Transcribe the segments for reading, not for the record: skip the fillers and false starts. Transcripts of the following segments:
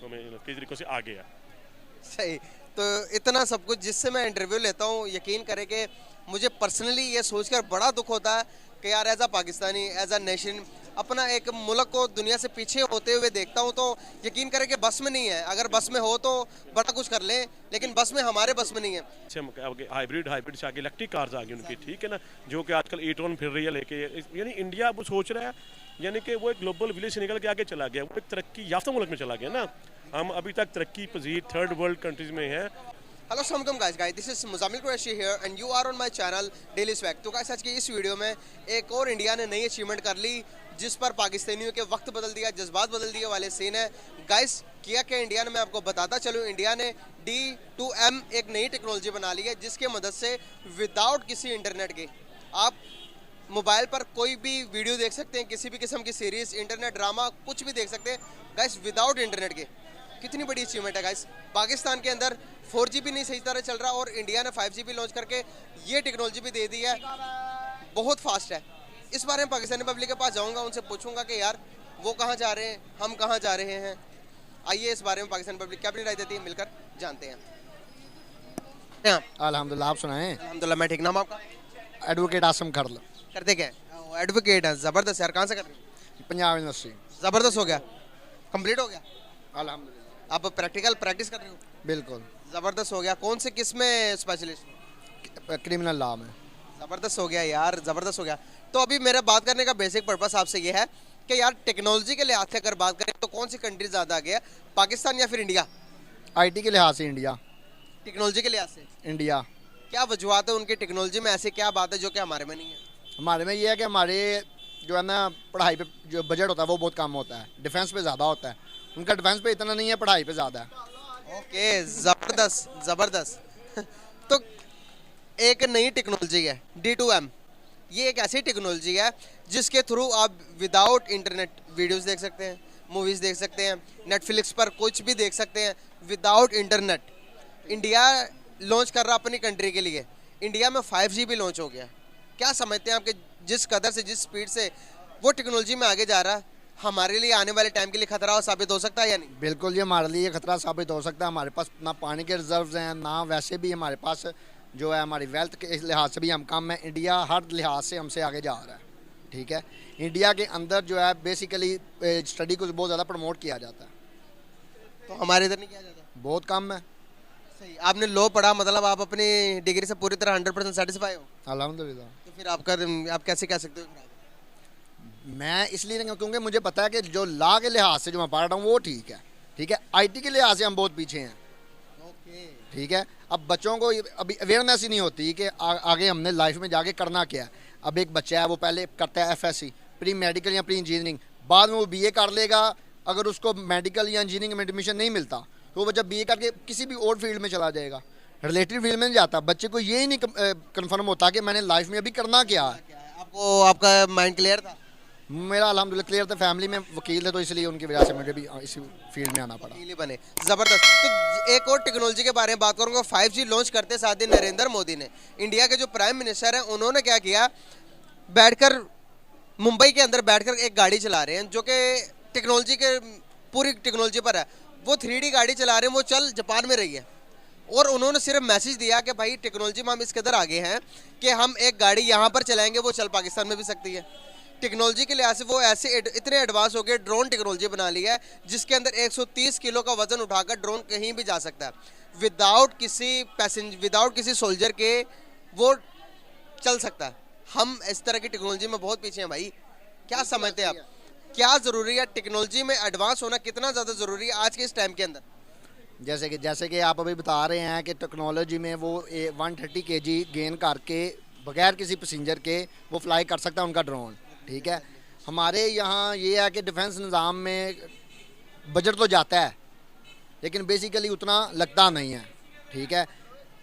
तरीकों में कई तरीकों से आगे है। सही। तो इतना सब कुछ जिससे मैं इंटरव्यू लेता हूँ, यकीन करें कि मुझे पर्सनली ये सोचकर बड़ा दुख होता है कि यार as a Pakistani, as a nation, अपना एक मुल्क को दुनिया से पीछे होते हुए देखता हूँ, तो यकीन करें कि बस में नहीं है। अगर बस में हो तो बड़ा कुछ कर लें, लेकिन बस में हमारे बस में नहीं है। से हम आगे हाइब्रिड से आगे इलेक्ट्रिक कार्स आ गई उनकी, ठीक है ना, जो कि आजकल ई-ट्रॉन फिर रही है लेके, यानी इंडिया वो सोच रहा है, यानी कि वो एक ग्लोबल विलेज से निकल के आगे चला गया, वो एक तरक्की याफ्ता मुल्क में चला गया ना। हम अभी तक तरक्की पजीर थर्ड वर्ल्ड कंट्रीज में हैं। हेलो अस्सलाम guys, this is Muzammil Qureshi here and you are on my channel daily swag. तो गाइस आज की इस वीडियो में एक और इंडिया ने नई अचीवमेंट कर ली, जिस पर पाकिस्तानियों के वक्त बदल दिया, जज्बात बदल दिए वाले सीन है। गाइस किया क्या इंडिया ने, मैं आपको बताता चलूँ। इंडिया ने D2M एक नई टेक्नोलॉजी बना ली है, जिसके मदद से विदाउट किसी इंटरनेट के आप मोबाइल पर कोई भी वीडियो देख सकते हैं, किसी भी किस्म की सीरीज, इंटरनेट ड्रामा, कुछ भी देख सकते हैं गाइस विदाउट इंटरनेट के। कितनी बड़ी अचीवमेंट है गाइस। पाकिस्तान के अंदर 4G भी नहीं सही तरह चल रहा और इंडिया ने 5G भी लॉन्च करके ये टेक्नोलॉजी भी दे दी है, बहुत फास्ट है। इस बारे में पाकिस्तानी पब्लिक के पास जाऊंगा, उनसे पूछूंगा कि यार वो कहाँ जा रहे हैं, हम कहाँ जा रहे हैं। आइए इस बारे में पाकिस्तानी पब्लिक क्या अपनी राय देती है, मिलकर जानते हैं। अल्हम्दुलिल्लाह, आप सुनाएं। अल्हम्दुलिल्लाह, मैं ठीक। नाम आपका? एडवोकेट आसम खरल, करते क्या है? एडवोकेट है, ज़बरदस्त यार। कहाँ से कर रहे हैं? पंजाब यूनिवर्सिटी। ज़बरदस्त, हो गया, कंप्लीट हो गया अल्हम्दुलिल्लाह। अब प्रैक्टिकल प्रैक्टिस कर रहे हो? बिल्कुल। ज़बरदस्त हो गया। कौन से किस में स्पेशलिस्ट? क्रिमिनल लॉ में। ज़बरदस्त हो गया यार, ज़बरदस्त हो गया। तो अभी मेरा बात करने का बेसिक पर्पस आपसे ये है कि यार टेक्नोलॉजी के लिहाज से अगर बात करें तो कौन सी कंट्री ज़्यादा आगे है, पाकिस्तान या फिर इंडिया? आईटी के लिहाज से इंडिया। टेक्नोलॉजी के लिहाज से इंडिया। क्या वजूहत है उनकी टेक्नोलॉजी में, ऐसी क्या बात है जो कि हमारे में नहीं है? हमारे में ये है कि हमारे जो है ना पढ़ाई पे जो बजट होता है वो बहुत कम होता है, डिफेंस पे ज़्यादा होता है। उनका डिफेंस पे इतना नहीं है, पढ़ाई पे ज़्यादा है। ओके, ज़बरदस्त ज़बरदस्त। तो एक नई टेक्नोलॉजी है D2M। ये एक ऐसी टेक्नोलॉजी है जिसके थ्रू आप विदाउट इंटरनेट वीडियोस देख सकते हैं, मूवीज़ देख सकते हैं, नेटफ्लिक्स पर कुछ भी देख सकते हैं विदाउट इंटरनेट। इंडिया लॉन्च कर रहा अपनी कंट्री के लिए। इंडिया में 5G भी लॉन्च हो गया। क्या समझते हैं आपके जिस कदर से, जिस स्पीड से वो टेक्नोलॉजी में आगे जा रहा है, हमारे लिए आने वाले टाइम के लिए खतरा हो साबित हो सकता है या नहीं? बिल्कुल, ये हमारे लिए खतरा साबित हो सकता है। हमारे पास ना पानी के रिजर्व्स हैं, ना वैसे भी हमारे पास जो है हमारी वेल्थ के लिहाज से भी हम कम है। इंडिया हर लिहाज से हमसे आगे जा रहा है, ठीक है। इंडिया के अंदर जो है बेसिकली स्टडी को बहुत ज़्यादा प्रमोट किया जाता है, तो हमारे इधर नहीं किया जाता, बहुत कम है। सही। आपने लॉ पढ़ा, मतलब आप अपनी डिग्री से पूरी तरह 100% सेटिस्फाई हो? अल्हम्दुलिल्लाह। तो फिर आप कैसे कह सकते हो? मैं इसलिए नहीं, क्योंकि मुझे पता है कि जो लॉ के लिहाज से जो मैं पढ़ रहा हूँ वो ठीक है, ठीक है। आईटी के लिहाज से हम बहुत पीछे हैं, ठीक है। अब बच्चों को अभी अवेयरनेस ही नहीं होती कि आगे हमने लाइफ में जाके करना क्या है। अब एक बच्चा है, वो पहले करता है FSC, प्री मेडिकल या प्री इंजीनियरिंग, बाद में वो BA कर लेगा। अगर उसको मेडिकल या इंजीनियरिंग में एडमिशन नहीं मिलता तो वो जब BA करके किसी भी और फील्ड में चला जाएगा, रिलेटेड फील्ड में नहीं जाता। बच्चे को ये ही नहीं कन्फर्म होता कि मैंने लाइफ में अभी करना क्या है। आपको आपका माइंड क्लियर था? मेरा अल्हम्दुलिल्लाह क्लियर था। फैमिली में वकील है तो इसलिए उनकी वजह से मुझे भी इसी फील्ड में आना पड़ा। बने ज़बरदस्त। तो एक और टेक्नोलॉजी के बारे में बात करूंगा। 5G लॉन्च करते साथ ही नरेंद्र मोदी ने, इंडिया के जो प्राइम मिनिस्टर हैं, उन्होंने क्या किया, बैठकर मुंबई के अंदर बैठकर एक गाड़ी चला रहे हैं जो कि टेक्नोलॉजी के पूरी टेक्नोलॉजी पर है। वो 3D गाड़ी चला रहे हैं, वो चल जापान में रही है। और उन्होंने सिर्फ मैसेज दिया कि भाई टेक्नोलॉजी में हम इस कदर आगे हैं कि हम एक गाड़ी यहाँ पर चलाएंगे, वो चल पाकिस्तान में भी सकती है। टेक्नोलॉजी के लिहाज से वो ऐसे इतने एडवांस हो गए, ड्रोन टेक्नोलॉजी बना ली है जिसके अंदर 130 किलो का वजन उठाकर ड्रोन कहीं भी जा सकता है, विदाउट किसी सोल्जर के वो चल सकता है। हम इस तरह की टेक्नोलॉजी में बहुत पीछे हैं भाई। क्या समझते हैं आप, क्या ज़रूरी है टेक्नोलॉजी में एडवांस होना, कितना ज़्यादा ज़रूरी है आज के इस टाइम के अंदर? जैसे कि आप अभी बता रहे हैं कि टेक्नोलॉजी में वो 130 kg गेन करके बगैर किसी पैसेंजर के वो फ्लाई कर सकता है उनका ड्रोन, ठीक है। हमारे यहाँ ये है कि डिफेंस निज़ाम में बजट तो जाता है लेकिन बेसिकली उतना लगता नहीं है, ठीक है।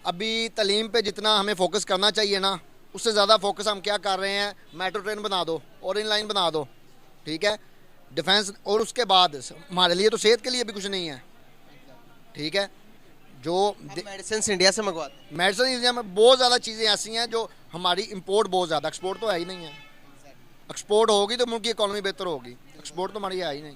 अभी तालीम पे जितना हमें फोकस करना चाहिए ना, उससे ज़्यादा फोकस हम क्या कर रहे हैं, मेट्रो ट्रेन बना दो और इन लाइन बना दो, ठीक है, डिफेंस। और उसके बाद हमारे लिए तो सेहत के लिए भी कुछ नहीं है, ठीक है। जो मेडिसिन इंडिया से मंगवाते हैं, मेडिसिन इंडिया में बहुत ज़्यादा चीज़ें ऐसी हैं जो हमारी इंपोर्ट बहुत ज़्यादा, एक्सपोर्ट तो है ही नहीं है। एक्सपोर्ट होगी तो मुल्क की इकॉनमी बेहतर होगी, एक्सपोर्ट तो हमारी है ही नहीं।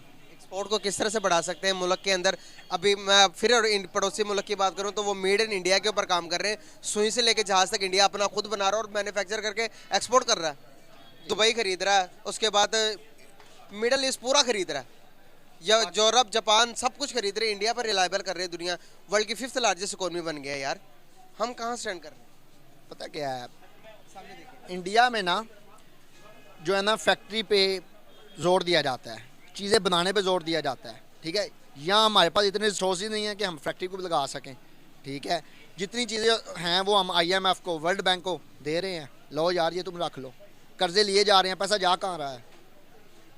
एक्सपोर्ट को किस तरह से बढ़ा सकते हैं मुल्क के अंदर? अभी मैं फिर पड़ोसी मुल्क की बात करूं तो वो मेड इन इंडिया के ऊपर काम कर रहे हैं, सुई से लेके जहाज तक इंडिया अपना खुद बना रहा है और मैन्युफैक्चर करके एक्सपोर्ट कर रहा है। दुबई खरीद रहा है, उसके बाद मिडल ईस्ट पूरा खरीद रहा है, या यूरोप जापान सब कुछ खरीद रहे हैं, इंडिया पर रिलायबल कर रहे हैं। दुनिया वर्ल्ड की 5th लार्जेस्ट इकोनॉमी बन गया है यार, हम कहाँ स्टैंड कर रहे हैं? पता क्या है, इंडिया में ना जो है ना फैक्ट्री पे जोर दिया जाता है, चीज़ें बनाने पे जोर दिया जाता है, ठीक है। यहाँ हमारे पास इतने रिसोर्स नहीं है कि हम फैक्ट्री को भी लगा सकें, ठीक है। जितनी चीज़ें हैं वो हम IMF को, वर्ल्ड बैंक को दे रहे हैं, लो यार ये तुम रख लो, कर्जे लिए जा रहे हैं, पैसा जा कहाँ रहा है,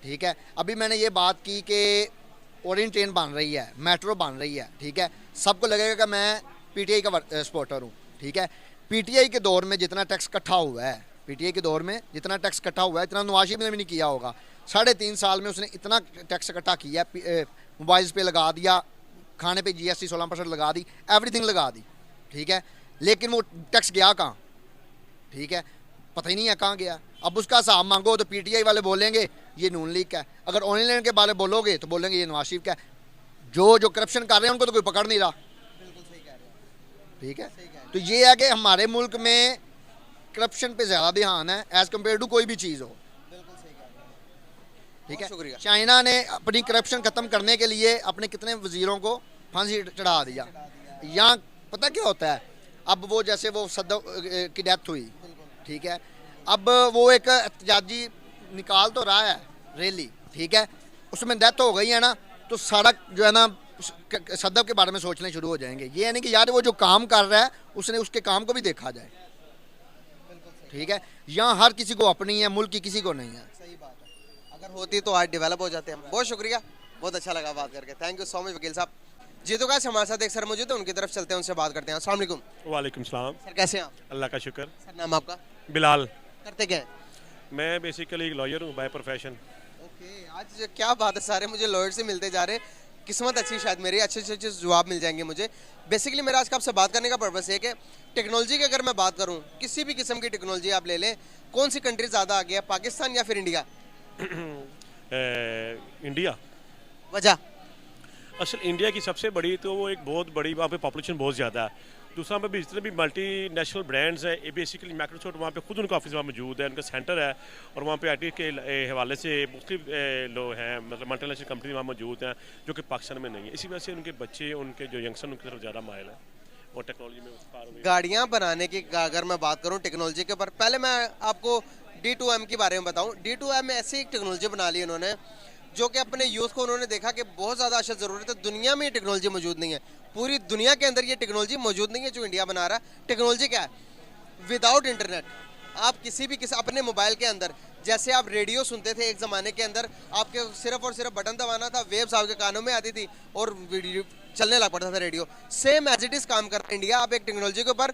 ठीक है। अभी मैंने ये बात की कि ओरिएंट ट्रेन बन रही है, मेट्रो बन रही है, ठीक है। सबको लगेगा कि मैं PTI का सपोर्टर हूँ, ठीक है। PTI के दौर में जितना टैक्स इकट्ठा हुआ है, PTI के दौर में जितना टैक्स इकट्ठा हुआ है इतना नवाज शरीफ ने भी नहीं किया होगा। 3.5 साल में उसने इतना टैक्स इकट्ठा किया, मोबाइल्स पे लगा दिया, खाने पे GST 16% लगा दी, एवरीथिंग लगा दी, ठीक है। लेकिन वो टैक्स गया कहाँ, ठीक है, पता ही नहीं है कहाँ गया। अब उसका हिसाब मांगो तो PTI वाले बोलेंगे ये नून लीग का है, अगर ऑनलाइन के बारे में बोलोगे तो बोलेंगे ये नवाज शरीफ का है। जो करप्शन कर रहे हैं उनको तो कोई पकड़ नहीं रहा, बिल्कुल सही कह रहे हैं, ठीक है। तो ये है कि हमारे मुल्क में करप्शन पे ज़्यादा ध्यान है एज़ कम्पेयर टू कोई भी चीज़ हो, बिल्कुल सही कह रहे हैं। ठीक है। शुक्रिया। चाइना ने अपनी करप्शन ख़त्म करने के लिए अपने कितने वजीरों को फांसी चढ़ा दिया। यहाँ पता क्या होता है, अब वो जैसे वो सदर की डेथ हुई, ठीक है, अब वो एक एहतजाजी निकाल तो रहा है रैली, ठीक है, उसमें डेथ हो गई है ना, तो सड़क जो है ना सदर के बारे में सोचने शुरू हो जाएंगे। ये यानी कि यार वो जो काम कर रहा है उसने उसके काम को भी देखा जाए, ठीक है। यहाँ हर किसी को अपनी है, मुल्क की किसी को नहीं है। सही बात है, अगर होती तो आज डेवलप हो जाते हैं। बहुत शुक्रिया, बहुत अच्छा लगा बात करके, थैंक यू सो मच वकील साहब जी। तो कैसे हमारे साथ एक सर मौजूद है, उनकी तरफ चलते हैं, उनसे बात करते हैं। अस्सलाम वालेकुम। वालेकुम सलाम। सर कैसे हैं आप? अल्लाह का शुक्र। सर नाम आपका? बिलाल। करते क्या हैं? मैं बेसिकली एक लॉयर हूँ बाय प्रोफेशन। ओके, आज क्या बात है, सारे मुझे लॉयर से मिलते जा रहे हैं, किस्मत अच्छी शायद मेरी, अच्छे अच्छे जवाब मिल जाएंगे मुझे। बेसिकली मेरा आज का आपसे बात करने का पर्पस है कि टेक्नोलॉजी की अगर मैं बात करूं, किसी भी किस्म की टेक्नोलॉजी आप ले लें, कौन सी कंट्री ज़्यादा आगे है, पाकिस्तान या फिर इंडिया? इंडिया। वजह? असल इंडिया की सबसे बड़ी तो वो एक बहुत बड़ी, वहाँ पे पॉपुलेशन बहुत ज़्यादा है। दूसरा पे भी जितने भी मल्टी नेशनल ब्रांड्स हैं, ये बेसिकली माइक्रोसॉफ्ट वहाँ पे खुद उनका ऑफिस वहाँ मौजूद है, उनका सेंटर है, और वहाँ पे IT के हवाले से मुख्तलिफ लोग हैं, मतलब मल्टी नेशनल कंपनी वहाँ मौजूद हैं जो कि पाकिस्तान में नहीं है। इसी वजह से उनके बच्चे, उनके जो यंगस्टर उनकी तरफ ज़्यादा मायल है और टेक्नोलॉजी में। गाड़ियाँ बनाने की अगर मैं बात करूँ टेक्नोलॉजी के ऊपर, पहले मैं आपको D2M के बारे में बताऊँ। D2M में ऐसी एक टेक्नोलॉजी बना ली उन्होंने जो कि अपने यूथ को उन्होंने देखा कि बहुत ज़्यादा अशद ज़रूरत है, दुनिया में ये टेक्नोलॉजी मौजूद नहीं है, पूरी दुनिया के अंदर ये टेक्नोलॉजी मौजूद नहीं है जो इंडिया बना रहा है। टेक्नोलॉजी क्या है? विदाउट इंटरनेट आप किसी अपने मोबाइल के अंदर, जैसे आप रेडियो सुनते थे एक ज़माने के अंदर, आपके सिर्फ और सिर्फ बटन दबाना था, वेव्स आपके कानों में आती थी और वीडियो चलने लग पड़ता था radio. Same as it is काम कर रहा है इंडिया। आप एक टेक्नोलॉजी के ऊपर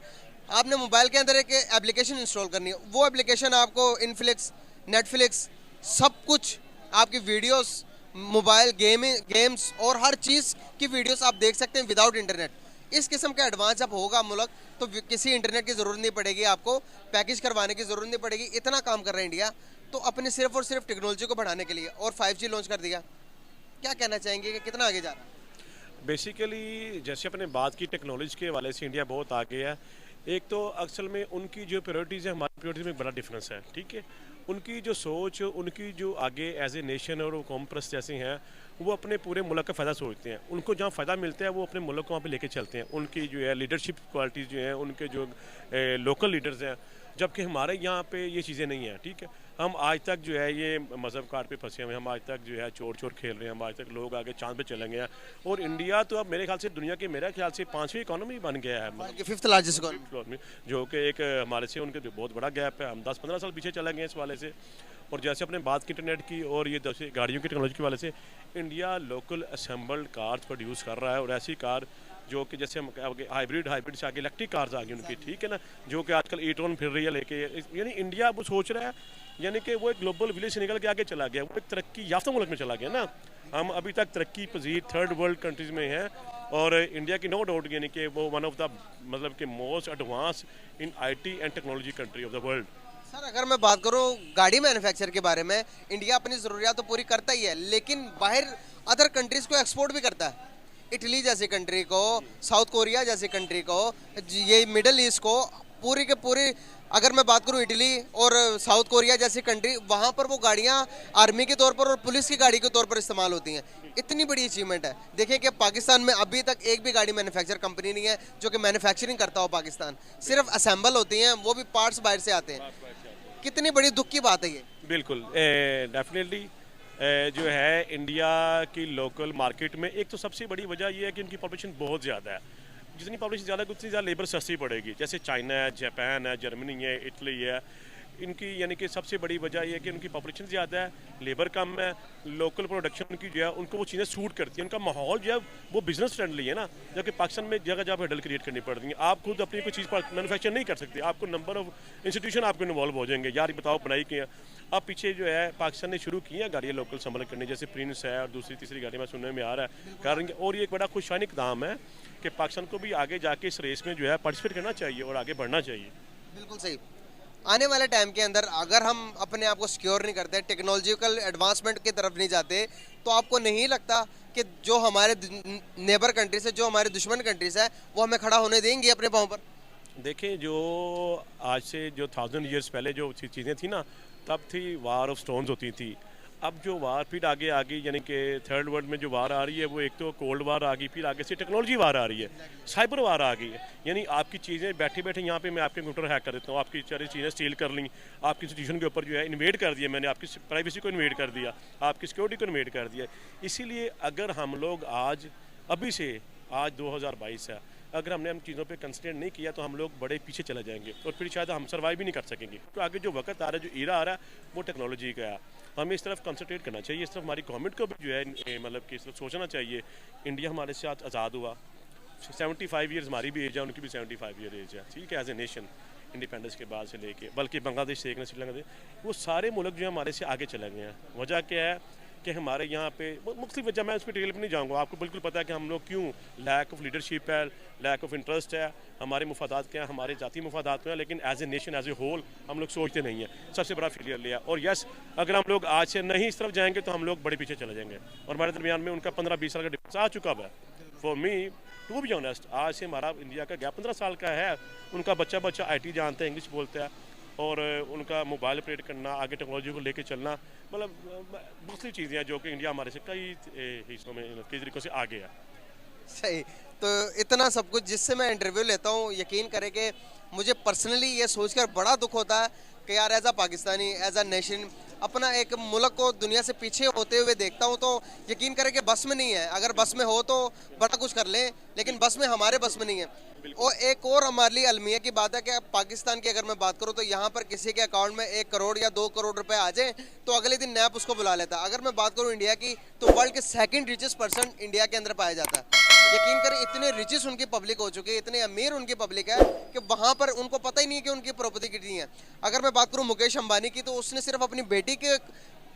आपने मोबाइल के अंदर एक एप्लीकेशन इंस्टॉल करनी है, वो एप्लीकेशन आपको इनफ्लिक्स, नेटफ्लिक्स, सब कुछ आपकी वीडियोस, मोबाइल गेम्स और हर चीज़ की वीडियोस आप देख सकते हैं विदाउट इंटरनेट। इस किस्म का एडवांस जब होगा मुल्क तो किसी इंटरनेट की ज़रूरत नहीं पड़ेगी, आपको पैकेज करवाने की ज़रूरत नहीं पड़ेगी। इतना काम कर रहा है इंडिया तो अपने सिर्फ और सिर्फ टेक्नोलॉजी को बढ़ाने के लिए, और 5G लॉन्च कर दिया। क्या कहना चाहेंगे कि कितना आगे जा रहा है? बेसिकली जैसे अपने बात की टेक्नोलॉजी के हवाले से इंडिया बहुत आगे है। एक तो असल में उनकी जो प्रायोरिटीज़ है, हमारी प्रायोरिटीज़ में बड़ा डिफरेंस है, ठीक है। उनकी जो सोच, उनकी जो आगे एज ए नेशन और कौम परस्त जैसे हैं, वो अपने पूरे मुल्क का फ़ायदा सोचते हैं। उनको जहाँ फ़ायदा मिलता है वो अपने मुल्क को वहाँ पे लेके चलते हैं। उनकी जो है लीडरशिप क्वालिटीज़ जो हैं, उनके जो लोकल लीडर्स हैं, जबकि हमारे यहाँ पे ये चीज़ें नहीं हैं, ठीक है। हम आज तक जो है ये मज़हब कार्ड पे फंसे हुए हैं, हम आज तक जो है चोर चोर खेल रहे हैं, हम आज तक लोग आगे चांद पे चले गए हैं। और इंडिया तो अब मेरे ख्याल से दुनिया के, मेरे ख्याल से 5वीं इकॉनमी बन गया है, मतलब 5th लार्जेस्ट इकोनॉमी, जो कि एक हमारे से उनके बहुत बड़ा गैप है। हम 10-15 साल पीछे चले गए इस वाले से। और जैसे अपने बात की इंटरनेट की और ये जैसे गाड़ियों की टेक्नोलॉजी के वाले से, India local assembled cars produce कर रहा है, और ऐसी कार जो कि जैसे हम हाइब्रिड से आगे इलेक्ट्रिक कार्स आ गई उनकी, ठीक है ना, जो कि आजकल e-tron फिर रही है लेके। यानी इंडिया वो सोच रहा है, यानी कि वो एक ग्लोबल विलेज से निकल के आगे चला गया, वो एक तरक्की याफ्ता मुल्क में चला गया ना। हम अभी तक तरक्की पजीर 3rd वर्ल्ड कंट्रीज़ में हैं, और इंडिया की नो डाउट यानी कि वो वन ऑफ द मतलब कि most advance in IT and technology country of the world. Sir अगर मैं बात करूं गाड़ी मैन्युफैक्चर के बारे में, इंडिया अपनी ज़रूरियात तो पूरी करता ही है, लेकिन बाहर अदर कंट्रीज को एक्सपोर्ट भी करता है। इटली जैसी कंट्री को, साउथ कोरिया जैसी कंट्री को, ये मिडल ईस्ट को, पूरी के पूरी, अगर मैं बात करूं इटली और साउथ कोरिया जैसी कंट्री, वहाँ पर वो गाड़ियाँ आर्मी के तौर पर और पुलिस की गाड़ी के तौर पर इस्तेमाल होती हैं। इतनी बड़ी अचीवमेंट है। देखिए कि पाकिस्तान में अभी तक एक भी गाड़ी मैन्युफैक्चर कंपनी नहीं है जो कि मैन्युफैक्चरिंग करता हो पाकिस्तान, सिर्फ असेंबल होती हैं, वो भी पार्ट्स बाहर से आते हैं। कितनी बड़ी दुख की बात है ये। बिल्कुल, डेफिनेटली जो है इंडिया की लोकल मार्केट में एक तो सबसे बड़ी वजह यह है कि इनकी पॉपुलेशन बहुत ज़्यादा है। जितनी पॉपुलेशन ज़्यादा है उतनी ज़्यादा लेबर सस्ती पड़ेगी। जैसे चाइना है, जापान है, जर्मनी है, इटली है, इनकी यानी कि सबसे बड़ी वजह यह है कि उनकी पॉपुलेशन ज़्यादा है, लेबर कम है, लोकल प्रोडक्शन की जो है उनको वो चीज़ें सूट करती हैं, उनका माहौल जो है वो बिजनेस फ्रेंडली है ना। जबकि पाकिस्तान में जगह जगह हडल क्रिएट करनी पड़ती है। आप खुद अपनी कोई चीज़ मैनुफैक्चर नहीं कर सकते, आपको नंबर ऑफ इंस्टीट्यूशन आपको इन्वॉल्व हो जाएंगे, यार बताओ बनाई के हैं। अब पीछे जो है पाकिस्तान ने शुरू की है गाड़ियाँ लोकल संभल करनी, जैसे प्रिंस है और दूसरी तीसरी गाड़ी में सुनने में आ रहा है कारण। और ये एक बड़ा खुशहाली इक़दाम है कि पाकिस्तान को भी आगे जाके इस रेस में जो है पार्टिसिपेट करना चाहिए और आगे बढ़ना चाहिए। बिल्कुल सही। आने वाले टाइम के अंदर अगर हम अपने आप को सिक्योर नहीं करते, टेक्नोलॉजिकल एडवांसमेंट की तरफ नहीं जाते, तो आपको नहीं लगता कि जो हमारे नेबर कंट्रीज है, जो हमारे दुश्मन कंट्रीज है, वो हमें खड़ा होने देंगी अपने पाँव पर? देखें, जो आज से जो 1000 ईयर्स पहले जो चीज़ें थी ना, तब थी वार ऑफ स्टोन्स होती थी। अब जो वार फिर आगे आ गई, यानी कि थर्ड वर्ल्ड में जो वार आ रही है वो एक तो कोल्ड वार आ गई, फिर आगे से टेक्नोलॉजी वार आ रही है, साइबर वार आ गई है। यानी आपकी चीज़ें बैठे बैठे यहाँ पे मैं आपके कंप्यूटर हैक कर देता हूँ, आपकी सारी चीज़ें स्टील कर ली, आपकी इंस्टीट्यूशन के ऊपर जो है इन्वेड कर दिया मैंने, आपकी प्राइवेसी को इन्वेड कर दिया, आपकी सिक्योरिटी को इन्वेड कर दिया। इसीलिए अगर हम लोग आज अभी से, आज 2022 है, अगर हमने हम चीज़ों पे कंसंट्रेट नहीं किया तो हम लोग बड़े पीछे चले जाएंगे और फिर शायद हम सर्वाइव भी नहीं कर सकेंगे। तो आगे जो वक्त आ रहा है, जो ईरा आ रहा है, वो टेक्नोलॉजी का है। हमें इस तरफ कंसंट्रेट करना चाहिए, इस तरफ हमारी गवर्नमेंट को भी जो है मतलब कि इस तरफ सोचना चाहिए। इंडिया हमारे साथ आज़ाद हुआ, 75 ईयर्स हमारी भी एज है, उनकी भी 75 ईयर एज है, ठीक है, एज ए नेशन इंडिपेंडेंस के बाद से लेके, बल्कि बांग्लादेश से, श्रीलंका से, वो सारे मुल्क जो है हमारे से आगे चले गए हैं। वजह क्या है कि हमारे यहाँ पे मुख्तलिफ वजह, मैं उस पर डिटेल पर नहीं जाऊँगा, आपको बिल्कुल पता है कि हम लोग क्यों, लैक ऑफ लीडरशिप है, लैक ऑफ इंटरेस्ट है, हमारे मुफादात क्या हैं, हमारे जाती मुफादात क्या हैं, लेकिन as a nation, as a whole हम लोग सोचते नहीं हैं। सबसे बड़ा फेलियर लिया। और यस, अगर हम लोग आज से नहीं इस तरफ जाएंगे तो हम लोग बड़े पीछे चले जाएंगे और हमारे दरमियान में उनका 15-20 साल का डिफरेंस आ चुका है। For me to be honest, आज से हमारा इंडिया का गैप 15 साल का है। उनका बच्चा IT जानता है, इंग्लिश बोलता है, और उनका मोबाइल ऑपरेट करना, आगे टेक्नोलॉजी को लेके चलना, मतलब दूसरी चीज़ें हैं जो कि इंडिया हमारे से कई हिस्सों में कई तरीक़ों से आगे है। सही। तो इतना सब कुछ जिससे मैं इंटरव्यू लेता हूँ, यकीन करें कि मुझे पर्सनली ये सोचकर बड़ा दुख होता है कि यार as a Pakistani, as a nation, अपना एक मुल्क को दुनिया से पीछे होते हुए देखता हूँ, तो यकीन करें कि बस में नहीं है। अगर बस में हो तो बड़ा कुछ कर लें, लेकिन बस में हमारे बस में नहीं है। और एक और हमारे लिए अलमिया की बात है कि पाकिस्तान की अगर मैं बात करूँ तो यहाँ पर किसी के अकाउंट में 1 करोड़ या 2 करोड़ रुपए आ जाए तो अगले दिन नैप उसको बुला लेता है। अगर मैं बात करूँ इंडिया की, तो वर्ल्ड के 2nd रिचेस्ट पर्सन इंडिया के अंदर पाया जाता है। यकीन करें, इतने रिचेस उनकी पब्लिक हो चुकी है, इतने अमीर उनकी पब्लिक है कि वहाँ पर उनको पता ही नहीं कि उनकी प्रॉपर्टी कितनी है। अगर मैं बात करूँ मुकेश अंबानी की, तो उसने सिर्फ अपनी बेटी के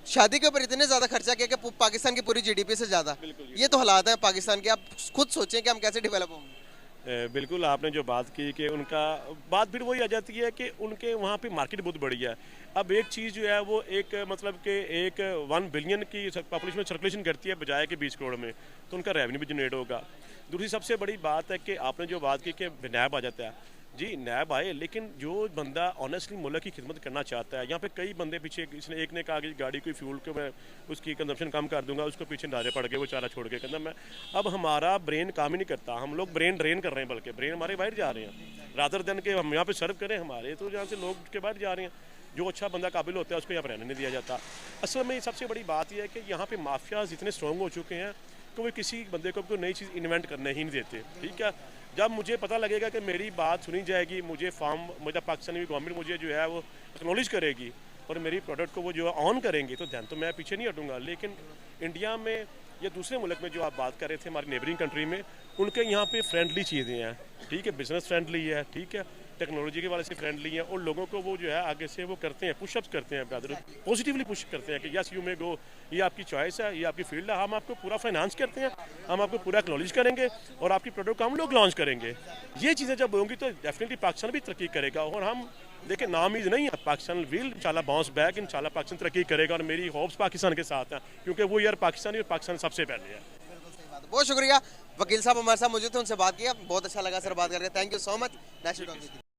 शादी के ऊपर इतने ज़्यादा खर्चा किया कि पाकिस्तान की पूरी GDP से ज़्यादा। ये तो हालात हैं पाकिस्तान के। आप खुद सोचें कि हम कैसे डेवलप होंगे। बिल्कुल, आपने जो बात की कि उनका बात फिर वही आ जाती है कि उनके वहाँ पे मार्केट बहुत बड़ी है। अब एक चीज़ जो है वो एक मतलब कि एक 1 बिलियन की पॉपुलेशन में सर्कुलेशन करती है बजाय के 20 करोड़ में, तो उनका रेवेन्यू भी जनरेट होगा। दूसरी सबसे बड़ी बात है कि आपने जो बात की कि नैब आ जाता है, जी नैब आए, लेकिन जो बंदा ऑनेस्टली मुल्क की खिदमत करना चाहता है, यहाँ पे कई बंदे पीछे, इसने एक ने कहा कि गाड़ी कोई फ्यूल को मैं उसकी कंजप्शन कम कर दूंगा, उसको पीछे नारे पड़ गए, वो चारा छोड़ के कहना मैं, अब हमारा ब्रेन काम ही नहीं करता, हम लोग ब्रेन ड्रेन कर रहे हैं, बल्कि ब्रेन हमारे बाहर जा रहे हैं। रादर देन के हम यहाँ पे सर्व करें हमारे, तो यहाँ से लोग के बाहर जा रहे हैं। जो अच्छा बंदा काबिल होता है उसको यहाँ पर रहने नहीं दिया जाता। असल में सबसे बड़ी बात यह है कि यहाँ पे माफियाज इतने स्ट्रॉन्ग हो चुके हैं कि वो किसी बंदे को कोई नई चीज़ इन्वेंट करने ही नहीं देते। ठीक है, जब मुझे पता लगेगा कि मेरी बात सुनी जाएगी, मुझे मुझे पाकिस्तानी गवर्नमेंट मुझे जो है वो एक्नॉलेज करेगी और मेरी प्रोडक्ट को वो जो है ऑन करेंगे, तो ध्यान तो मैं पीछे नहीं हटूंगा। लेकिन इंडिया में या दूसरे मुल्क में जो आप बात कर रहे थे, हमारी नेबरिंग कंट्री में, उनके यहाँ पे फ्रेंडली चीज़ें हैं, ठीक है, बिजनेस फ्रेंडली है, ठीक है, टेक्नोलॉजी के वाले से फ्रेंडली हैं, और लोगों को वो जो है आगे से वो करते हैं, पुशअप्स करते हैं, ब्रदर पॉजिटिवली पुश करते हैं कि यस यू मे गो, ये आपकी चॉइस है, ये आपकी फील्ड है, हम आपको पूरा फाइनेंस करते हैं, हम आपको पूरा एक्नॉलेज करेंगे और आपकी प्रोडक्ट को हम लोग लॉन्च करेंगे। ये चीज़ें जब होंगी तो डेफिनेटली पाकिस्तान भी तरक्की करेगा और हम देखिए नामीज नहीं है, पाकिस्तान विल इंशाल्लाह बाउंस बैक, इंशाल्लाह पाकिस्तान तरक्की करेगा और मेरी होप्स पाकिस्तान के साथ हैं, क्योंकि वो यार पाकिस्तानी और पाकिस्तान सबसे पहले है। बहुत शुक्रिया, वकील साहब हमारे साथ मौजूद थे, उनसे बात किया, बहुत अच्छा लगा सर बात करके। Thank you so much. Next